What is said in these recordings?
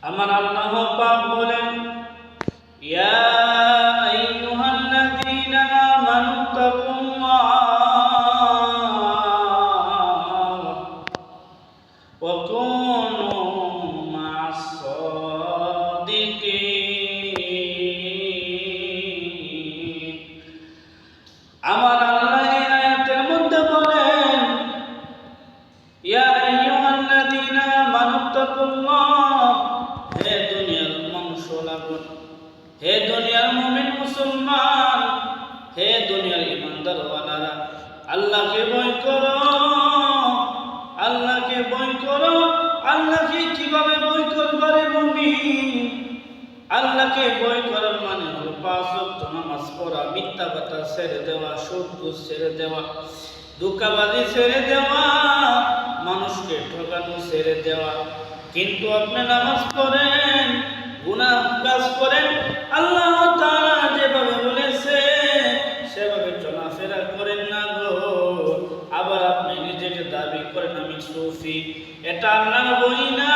আমার আল্লাহ পাক বলেন, ইয়া আইয়ুহাল্লাযীনা আমানু তাকুল্লাহ ওয়া কুনু মা'আস সাদিকিন। আমার আল্লাহ এই আয়াতের মধ্যে বলেন, ইয়া আইয়ুহাল্লাযীনা আমানু তাকুল্লাহ, হে দুনিয়ার মানুষগুলো, হে দুনিয়ার মুমিন মুসলমান, হে দুনিয়ার ইমানদারওয়ালারা, আল্লাহকে ভয় করো, আল্লাহকে ভয় করো। আল্লাহকে কিভাবে ভয় করবে রে মুমিন? আল্লাহকে ভয় করার মানে হলো 5 ওয়াক্ত নামাজ পড়া, মিথ্যা কথা ছেড়ে দেওয়া, সুদ ঘুষ ছেড়ে দেওয়া, ধোঁকাবাজি ছেড়ে দেওয়া, মানুষকে ঠকানো ছেড়ে দেওয়া। কিন্তু আপনি নামাজ পড়েন, গুনাহ কাজ করেন, আল্লাহ তাআলা যেভাবে বলেছে সেভাবে চলাফেরা করেন না গো। আবার আপনি নিজেকে দাবি করেন আমি সুফি। এটা আল্লাহর বই না,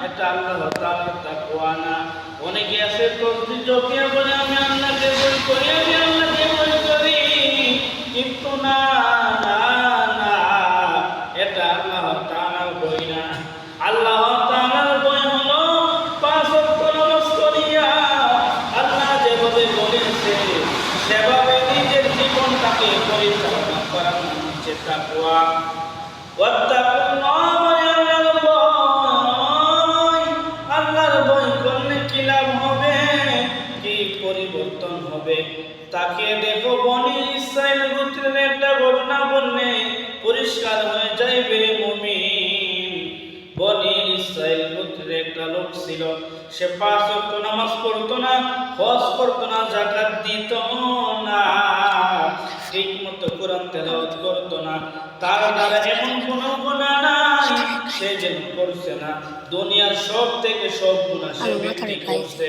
এটা আল্লাহ তাআলার তাকওয়া না। অনেকে আছে প্রতিযোগিতা বলে আমি আল্লাহকে বই করি, আমি আল্লাহকে বই করি, কিন্তু না না না, এটা আল্লাহ তাআলার বই না। আল্লাহ তাআলার বই হলো 5 ওয়াক্ত নামাজ পড়িয়া আল্লাহ যেভাবে বলেছে সেভাবে নিজের জীবনটাকে পরিচালনা করার নাম হচ্ছে তাকওয়া। ওয়াত্তাকুল্লাহ, আল্লাহর ভয়। আল্লাহর ভয় করলে কি লাভ হবে, কি পরিবর্তন হবে? তাকে দেখো, বনি ইসরাইল গোত্রের একটা ঘটনা বললে পরিষ্কার হয়ে যাইবে রে মুমিন। বনি ইসরাইল গোত্রের একটা লোক ছিল, সে 5 ওয়াক্ত নামাজ পড়তো না, হজ করতো না, যাকাত দিত না, ঠিক মতো কোরআন তেলাওয়াত করতো না। তার দ্বারা এমন কোনো গুনাহ নাই সে যেন করছে না। দুনিয়ার সব থেকে সব গুনাহ সে ব্যক্তি করছে,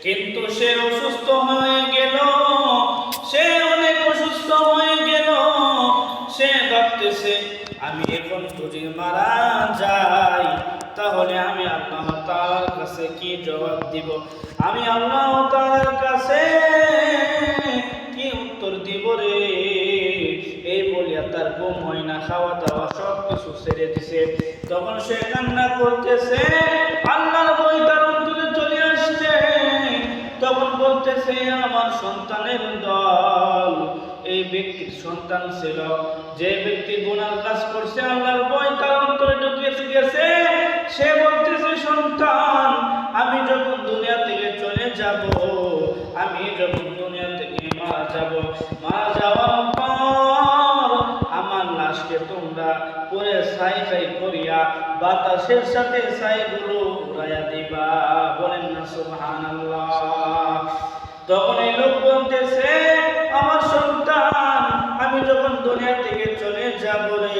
কিন্তু সে অসুস্থ হয়ে গেল, সে অনেক অসুস্থ হয়ে গেল। সে ভাবতেছে আমি এখন যদি মারা যাই তাহলে আমি আল্লাহ তাআলার কাছে কি জবাব দিব, আমি আল্লাহ তাআলার কাছে কি উত্তর দিব রে? এই বলিয়া তার ঘুম হয় না, খাওয়া দাওয়া সব কিছু ছেড়ে দিছে। তখন সে কান্না করতেছে, আল্লাহর ভয় তার অন্তরে চলে আসছে। তখন বলতেছে আমার সন্তানের দল। এই ব্যক্তির সন্তান ছিল, যে ব্যক্তি গুনাহ কাজ করছে, আল্লাহর ভয় তার অন্তরে ঢুকে গেছে। সে বলতেছে সন্তান, আমি যখন দুনিয়া থেকে চলে যাব, আমি যখন দুনিয়া থেকে মারা যাব, মারা যাওয়ার পর আমার লাশকে তোমরা পরে ছাই ছাই করিয়া বাতাসের সাথে ছাইগুলো উড়াইয়া দিবা। বলেন না সুবহানাল্লাহ। তখন এই লোক বলতেছে আমার সন্তান, আমি যখন দুনিয়া থেকে চলে যাব রে,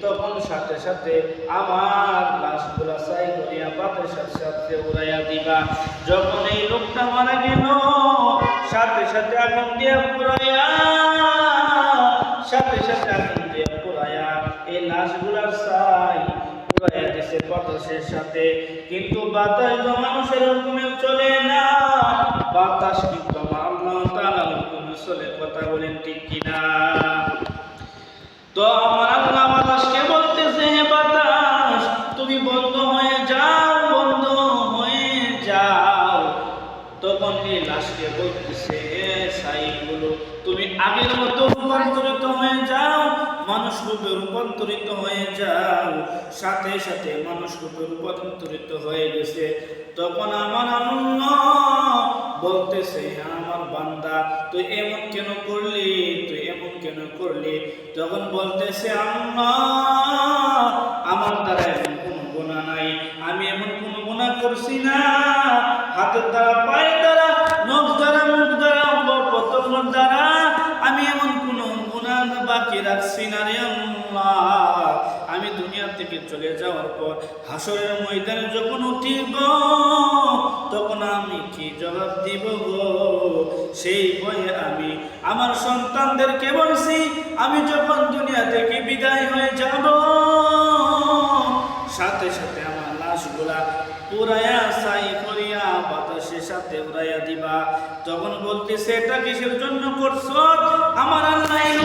তখন সাথে সাথে আমার লাশগুলা ছাই করিয়া বাতাসের সাথে উড়াইয়া দিবা। যখন এই লোকটা মারা গেল, সাথে সাথে আগুন দিয়া পুরাইয়া, সাথে সাথে আগুন দিয়া পুরাইয়া এই লাশগুলার ছাই উড়াইয়া দিছে বাতাসের সাথে। কিন্তু বাতাস তো মানুষের হুকুমে চলে না, বাতাস কিন্তু আল্লাহ তাআলার হুকুমে চলে। কথা বলেন ঠিক কিনা? তো আমার আল্লাহ বাতাসকে বলতেছে, হে বাতাস তুমি বন্ধ হয়ে যাও, বন্ধ হয়ে যাও। তখন এই লাশকে বলতেছে, ছাইগুলো তুমি আগের মতো রূপান্তরিত হয়ে যাও, মানুষ রূপে রূপান্তরিত হয়ে যাও। সাথে সাথে মানুষ রূপে রূপান্তরিত হয়ে গেছে। তখন আমার আল্লাহ বলতেছে, আমার বান্দা তুই এমন কেন করলি, তুই এমন কেন করলি? তখন বলতেছে আল্লাহ আমার দ্বারা এমন কোনো গুনাহ নাই, আমি এমন কোনো গুনাহ করছি না। হাতের দ্বারা, পায়ের দ্বারা, নখ দ্বারা, মুখ দ্বারা, পতঙ্গ দ্বারা আমি এমন কোনো গুনাহ বাকি রাখছি না রে আল্লাহ। আমি দুনিয়া থেকে চলে যাওয়ার পর হাসরের ময়দানে যখন উঠিব, তখন আমি কি জবাব দিব গো? সেই ভয়ে আমি আমার সন্তানদেরকে বলছি, আমি যখন দুনিয়া থেকে বিদায় হয়ে যাব, সাথে সাথে আমার লাশ গুলা পুরায়া ছাই করিয়া বাতাসের সাথে উড়াইয়া দিবা। যখন বলতেছে এটা কিসের জন্য করছো, আমার আল্লাহ